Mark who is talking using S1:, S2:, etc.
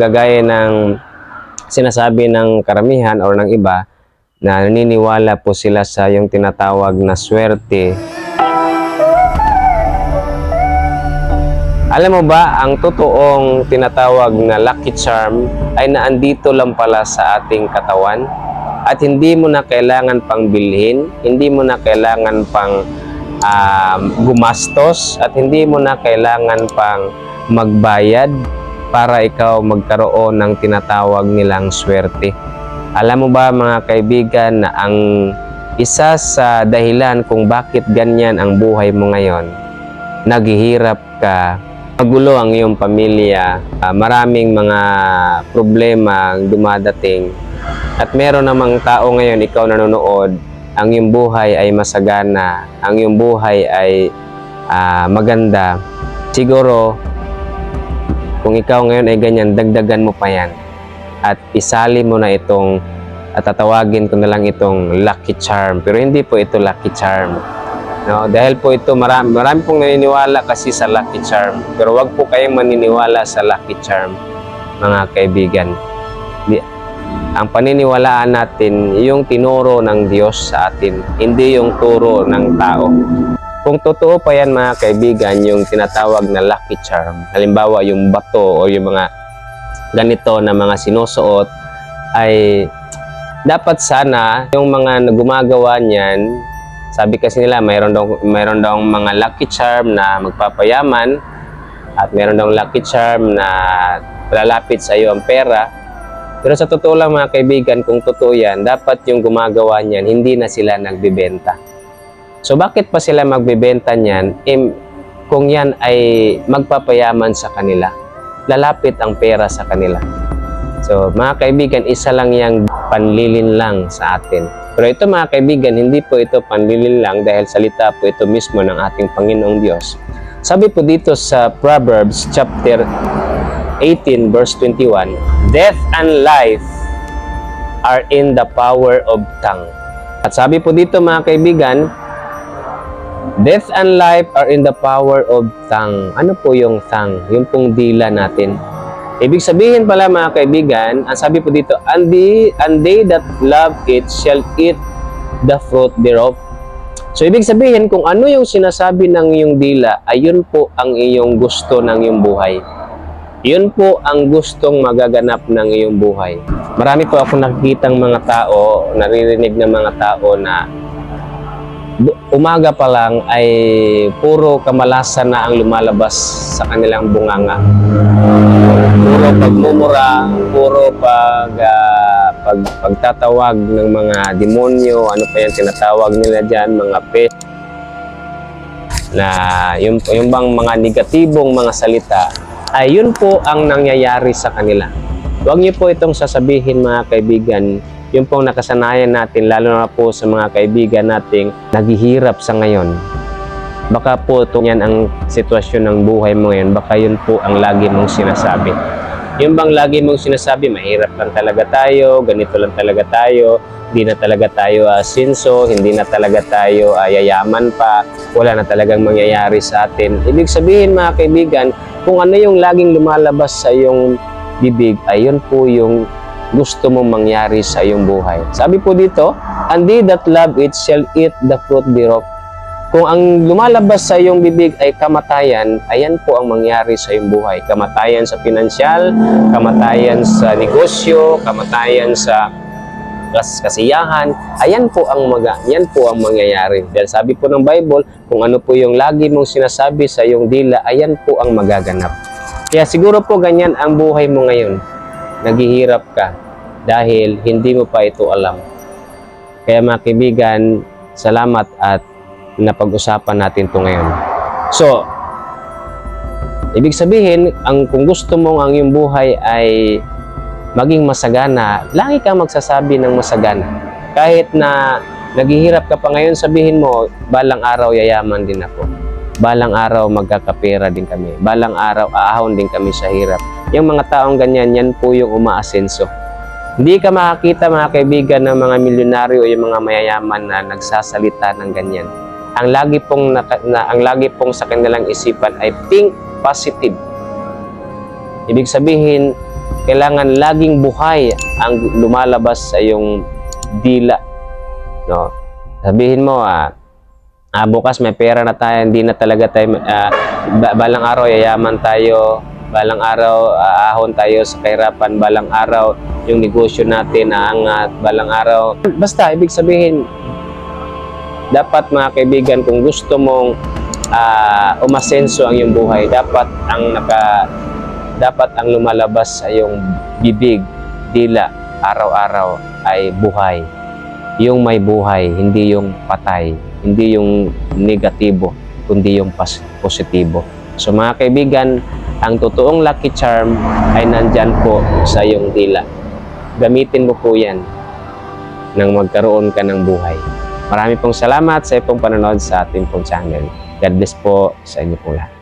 S1: Gagaya ng sinasabi ng karamihan o ng iba na naniniwala po sila sa yung tinatawag na swerte. Alam mo ba, ang totoong tinatawag na lucky charm ay naandito lang pala sa ating katawan at hindi mo na kailangan pang bilhin, hindi mo na kailangan pang gumastos at hindi mo na kailangan pang magbayad para ikaw magkaroon ng tinatawag nilang swerte. Alam mo ba mga kaibigan na ang isa sa dahilan kung bakit ganyan ang buhay mo ngayon, naghihirap ka, magulo ang iyong pamilya, maraming mga problema dumadating, at meron namang tao ngayon, ikaw nanonood, ang iyong buhay ay masagana, ang iyong buhay ay maganda. Siguro, kung ikaw ngayon ay ganyan, dagdagan mo pa yan at isali mo na itong, at tatawagin ko na lang itong lucky charm. Pero hindi po ito lucky charm. No? Dahil po ito, marami pong naniniwala kasi sa lucky charm. Pero wag po kayong maniniwala sa lucky charm, mga kaibigan. Ang paniniwalaan natin, yung tinuro ng Diyos sa atin, hindi yung turo ng tao. Kung totoo pa yan mga kaibigan, yung tinatawag na lucky charm, halimbawa yung bato o yung mga ganito na mga sinusuot, ay dapat sana yung mga gumagawa niyan, sabi kasi nila mayroon daw mga lucky charm na magpapayaman at mayroon daw lucky charm na lalapit sa iyo ang pera. Pero sa totoo lang mga kaibigan, kung totoo yan, dapat yung gumagawa niyan, hindi na sila nagbibenta. So bakit pa sila magbebenta niyan? Kung yan ay magpapayaman sa kanila, lalapit ang pera sa kanila. So mga kaibigan, isa lang yang panlilin lang sa atin. Pero ito mga kaibigan, hindi po ito panlilin lang dahil salita po ito mismo ng ating Panginoong Diyos. Sabi po dito sa Proverbs chapter 18 verse 21, "Death and life are in the power of tongue." At sabi po dito mga kaibigan, death and life are in the power of tongue. Ano po yung tongue? Yung pong dila natin. Ibig sabihin pala mga kaibigan, ang sabi po dito, and they that love it shall eat the fruit thereof. So ibig sabihin, kung ano yung sinasabi ng iyong dila, ayun po ang iyong gusto ng iyong buhay. Yun po ang gustong magaganap ng iyong buhay. Marami po ako nakikitang mga tao, naririnig ng mga tao na umaga pa lang ay puro kamalasan na ang lumalabas sa kanilang bunganga. Puro pagmumura, puro pagtatawag ng mga demonyo, ano pa yan tinatawag nila dyan, mga pet, na yung bang mga negatibong mga salita, ay yun po ang nangyayari sa kanila. Huwag niyo po itong sasabihin mga kaibigan, yung pong nakasanayan natin, lalo na po sa mga kaibigan nating naghihirap sa ngayon. Baka po ito yan ang sitwasyon ng buhay mo ngayon, baka yun po ang lagi mong sinasabi. Yung bang lagi mong sinasabi, mahirap lang talaga tayo, ganito lang talaga tayo, hindi na talaga tayo asinso, hindi na talaga tayo yayaman pa, wala na talagang mangyayari sa atin. Ibig sabihin mga kaibigan, kung ano yung laging lumalabas sa iyong bibig, ayun po yung gusto mong mangyari sa iyong buhay. Sabi po dito, and they that love it shall eat the fruit thereof. Kung ang lumalabas sa iyong bibig ay kamatayan, ayan po ang mangyari sa iyong buhay. Kamatayan sa pinansyal, kamatayan sa negosyo, kamatayan sa kasiyahan, ayan po ang mangyayari. Dahil sabi po ng Bible, kung ano po yung lagi mong sinasabi sa iyong dila, ayan po ang magaganap. Kaya siguro po ganyan ang buhay mo ngayon. Naghihirap ka dahil hindi mo pa ito alam. Kaya mga kaibigan, salamat at napag-usapan natin ito ngayon. So, ibig sabihin, kung gusto mong ang iyong buhay ay maging masagana, lagi kang magsasabi ng masagana. Kahit na naghihirap ka pa ngayon, sabihin mo, balang araw yayaman din ako. Balang araw magkakapera din kami. Balang araw aahon din kami sa hirap. Yung mga taong ganyan, yan po yung umaasenso. Hindi ka makakita mga kaibigan ng mga milyonaryo o yung mga mayayaman na nagsasalita ng ganyan. Ang lagi pong sa kanilang isipan ay think positive. Ibig sabihin, kailangan laging buhay ang lumalabas sa iyong dila. No? Sabihin mo, bukas may pera na tayo, hindi na talaga tayo, balang araw yayaman tayo, balang araw ahon tayo sa kahirapan, balang araw yung negosyo natin aangat, balang araw. Basta, ibig sabihin, dapat mga kaibigan, kung gusto mong umasenso ang iyong buhay, dapat ang lumalabas sa iyong bibig, dila, araw-araw ay buhay. Yung may buhay, hindi yung patay, hindi yung negatibo, kundi yung positibo. So mga kaibigan, ang totoong lucky charm ay nandyan po sa iyong dila. Gamitin mo po yan nang magkaroon ka ng buhay. Marami pong salamat sa iyong panonood sa ating pong channel. God bless po sa inyo po lahat.